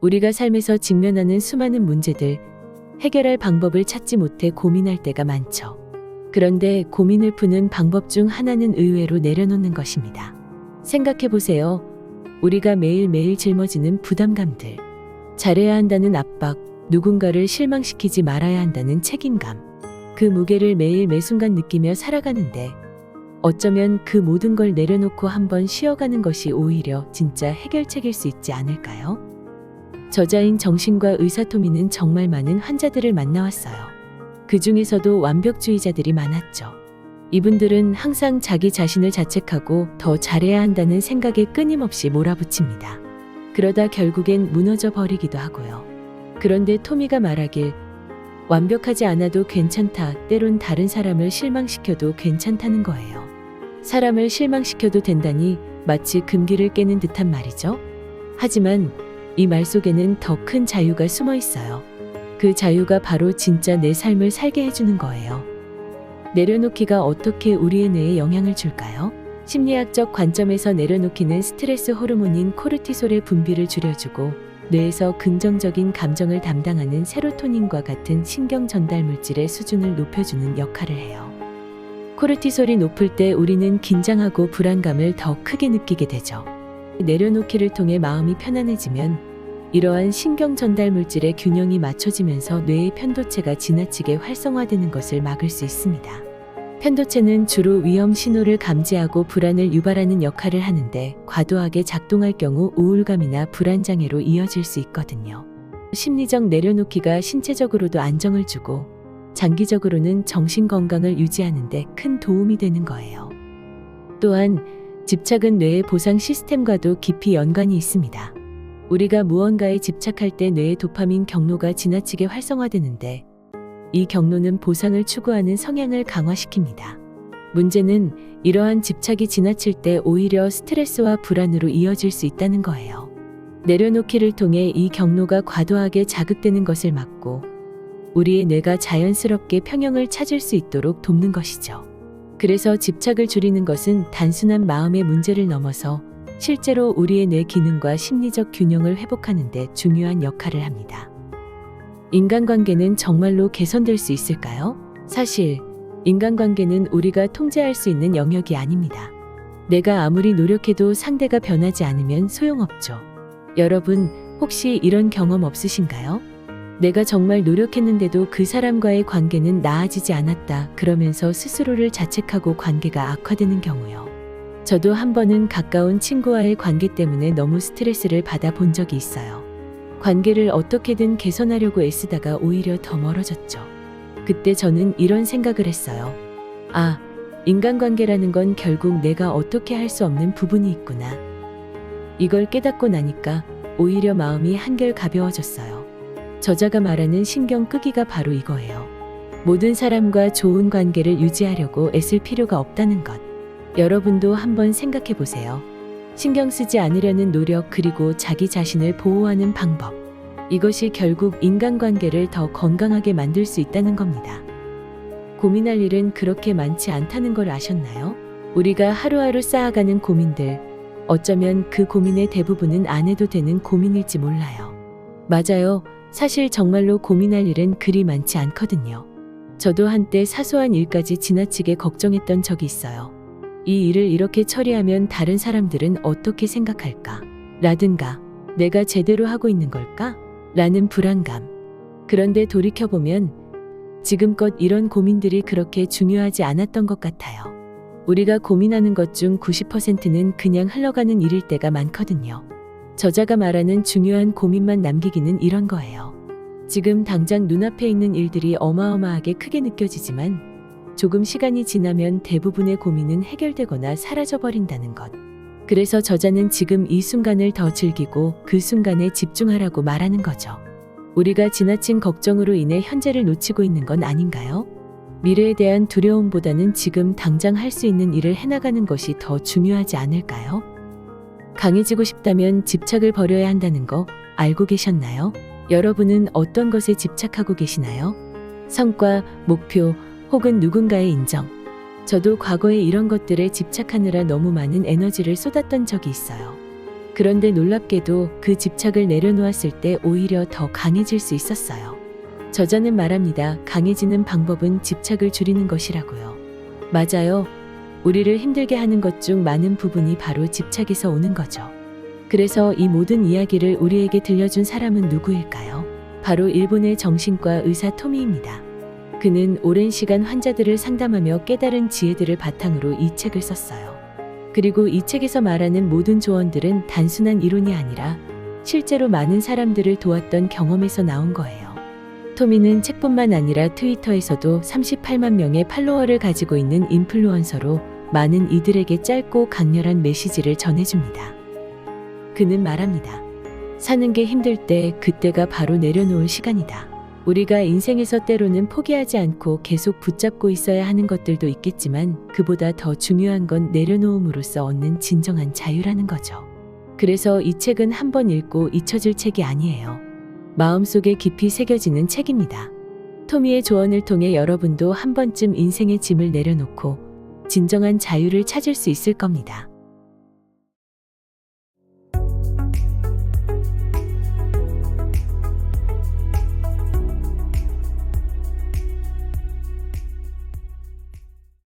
우리가 삶에서 직면하는 수많은 문제들, 해결할 방법을 찾지 못해 고민할 때가 많죠. 그런데 고민을 푸는 방법 중 하나는 의외로 내려놓는 것입니다. 생각해 보세요. 우리가 매일매일 짊어지는 부담감들, 잘해야 한다는 압박, 누군가를 실망시키지 말아야 한다는 책임감, 그 무게를 매일 매순간 느끼며 살아가는데 어쩌면 그 모든 걸 내려놓고 한번 쉬어가는 것이 오히려 진짜 해결책일 수 있지 않을까요? 저자인 정신과 의사토미는 정말 많은 환자들을 만나왔어요. 그 중에서도 완벽주의자들이 많았죠. 이분들은 항상 자기 자신을 자책하고 더 잘해야 한다는 생각에 끊임없이 몰아붙입니다. 그러다 결국엔 무너져 버리기도 하고요. 그런데 토미가 말하길, 완벽하지 않아도 괜찮다, 때론 다른 사람을 실망시켜도 괜찮다는 거예요. 사람을 실망시켜도 된다니 마치 금기를 깨는 듯한 말이죠. 하지만 이 말 속에는 더 큰 자유가 숨어 있어요. 그 자유가 바로 진짜 내 삶을 살게 해주는 거예요. 내려놓기가 어떻게 우리의 뇌에 영향을 줄까요? 심리학적 관점에서 내려놓기는 스트레스 호르몬인 코르티솔의 분비를 줄여주고 뇌에서 긍정적인 감정을 담당하는 세로토닌과 같은 신경 전달 물질의 수준을 높여주는 역할을 해요. 코르티솔이 높을 때 우리는 긴장하고 불안감을 더 크게 느끼게 되죠. 내려놓기를 통해 마음이 편안해지면 이러한 신경 전달 물질의 균형이 맞춰지면서 뇌의 편도체가 지나치게 활성화되는 것을 막을 수 있습니다. 편도체는 주로 위험 신호를 감지하고 불안을 유발하는 역할을 하는데 과도하게 작동할 경우 우울감이나 불안 장애로 이어질 수 있거든요. 심리적 내려놓기가 신체적으로도 안정을 주고 장기적으로는 정신 건강을 유지하는 데 큰 도움이 되는 거예요. 또한 집착은 뇌의 보상 시스템과도 깊이 연관이 있습니다. 우리가 무언가에 집착할 때 뇌의 도파민 경로가 지나치게 활성화되는데 이 경로는 보상을 추구하는 성향을 강화시킵니다. 문제는 이러한 집착이 지나칠 때 오히려 스트레스와 불안으로 이어질 수 있다는 거예요. 내려놓기를 통해 이 경로가 과도하게 자극되는 것을 막고 우리의 뇌가 자연스럽게 평형을 찾을 수 있도록 돕는 것이죠. 그래서 집착을 줄이는 것은 단순한 마음의 문제를 넘어서 실제로 우리의 뇌 기능과 심리적 균형을 회복하는 데 중요한 역할을 합니다. 인간관계는 정말로 개선될 수 있을까요? 사실 인간관계는 우리가 통제할 수 있는 영역이 아닙니다. 내가 아무리 노력해도 상대가 변하지 않으면 소용없죠. 여러분, 혹시 이런 경험 없으신가요? 내가 정말 노력했는데도 그 사람과의 관계는 나아지지 않았다 그러면서 스스로를 자책하고 관계가 악화되는 경우요. 저도 한 번은 가까운 친구와의 관계 때문에 너무 스트레스를 받아 본 적이 있어요. 관계를 어떻게든 개선하려고 애쓰다가 오히려 더 멀어졌죠. 그때 저는 이런 생각을 했어요. 아, 인간관계라는 건 결국 내가 어떻게 할 수 없는 부분이 있구나. 이걸 깨닫고 나니까 오히려 마음이 한결 가벼워졌어요. 저자가 말하는 신경 끄기가 바로 이거예요. 모든 사람과 좋은 관계를 유지하려고 애쓸 필요가 없다는 것. 여러분도 한번 생각해 보세요. 신경 쓰지 않으려는 노력 그리고 자기 자신을 보호하는 방법. 이것이 결국 인간관계를 더 건강하게 만들 수 있다는 겁니다. 고민할 일은 그렇게 많지 않다는 걸 아셨나요? 우리가 하루하루 쌓아가는 고민들, 어쩌면 그 고민의 대부분은 안 해도 되는 고민일지 몰라요. 맞아요. 사실 정말로 고민할 일은 그리 많지 않거든요. 저도 한때 사소한 일까지 지나치게 걱정했던 적이 있어요. 이 일을 이렇게 처리하면 다른 사람들은 어떻게 생각할까? 라든가, 내가 제대로 하고 있는 걸까? 라는 불안감. 그런데 돌이켜보면 지금껏 이런 고민들이 그렇게 중요하지 않았던 것 같아요. 우리가 고민하는 것 중 90%는 그냥 흘러가는 일일 때가 많거든요. 저자가 말하는 중요한 고민만 남기기는 이런 거예요. 지금 당장 눈앞에 있는 일들이 어마어마하게 크게 느껴지지만 조금 시간이 지나면 대부분의 고민은 해결되거나 사라져버린다는 것. 그래서 저자는 지금 이 순간을 더 즐기고 그 순간에 집중하라고 말하는 거죠. 우리가 지나친 걱정으로 인해 현재를 놓치고 있는 건 아닌가요? 미래에 대한 두려움보다는 지금 당장 할 수 있는 일을 해나가는 것이 더 중요하지 않을까요? 강해지고 싶다면 집착을 버려야 한다는 거 알고 계셨나요? 여러분은 어떤 것에 집착하고 계시나요? 성과, 목표, 혹은 누군가의 인정. 저도 과거에 이런 것들에 집착하느라 너무 많은 에너지를 쏟았던 적이 있어요. 그런데 놀랍게도 그 집착을 내려놓았을 때 오히려 더 강해질 수 있었어요. 저자는 말합니다. 강해지는 방법은 집착을 줄이는 것이라고요. 맞아요. 우리를 힘들게 하는 것 중 많은 부분이 바로 집착에서 오는 거죠. 그래서 이 모든 이야기를 우리에게 들려준 사람은 누구일까요? 바로 일본의 정신과 의사 토미입니다. 그는 오랜 시간 환자들을 상담하며 깨달은 지혜들을 바탕으로 이 책을 썼어요. 그리고 이 책에서 말하는 모든 조언들은 단순한 이론이 아니라 실제로 많은 사람들을 도왔던 경험에서 나온 거예요. 토미는 책뿐만 아니라 트위터에서도 38만 명의 팔로워를 가지고 있는 인플루언서로 많은 이들에게 짧고 강렬한 메시지를 전해줍니다. 그는 말합니다. 사는 게 힘들 때 그때가 바로 내려놓을 시간이다. 우리가 인생에서 때로는 포기하지 않고 계속 붙잡고 있어야 하는 것들도 있겠지만 그보다 더 중요한 건 내려놓음으로써 얻는 진정한 자유라는 거죠. 그래서 이 책은 한 번 읽고 잊혀질 책이 아니에요. 마음속에 깊이 새겨지는 책입니다. 토미의 조언을 통해 여러분도 한 번쯤 인생의 짐을 내려놓고 진정한 자유를 찾을 수 있을 겁니다.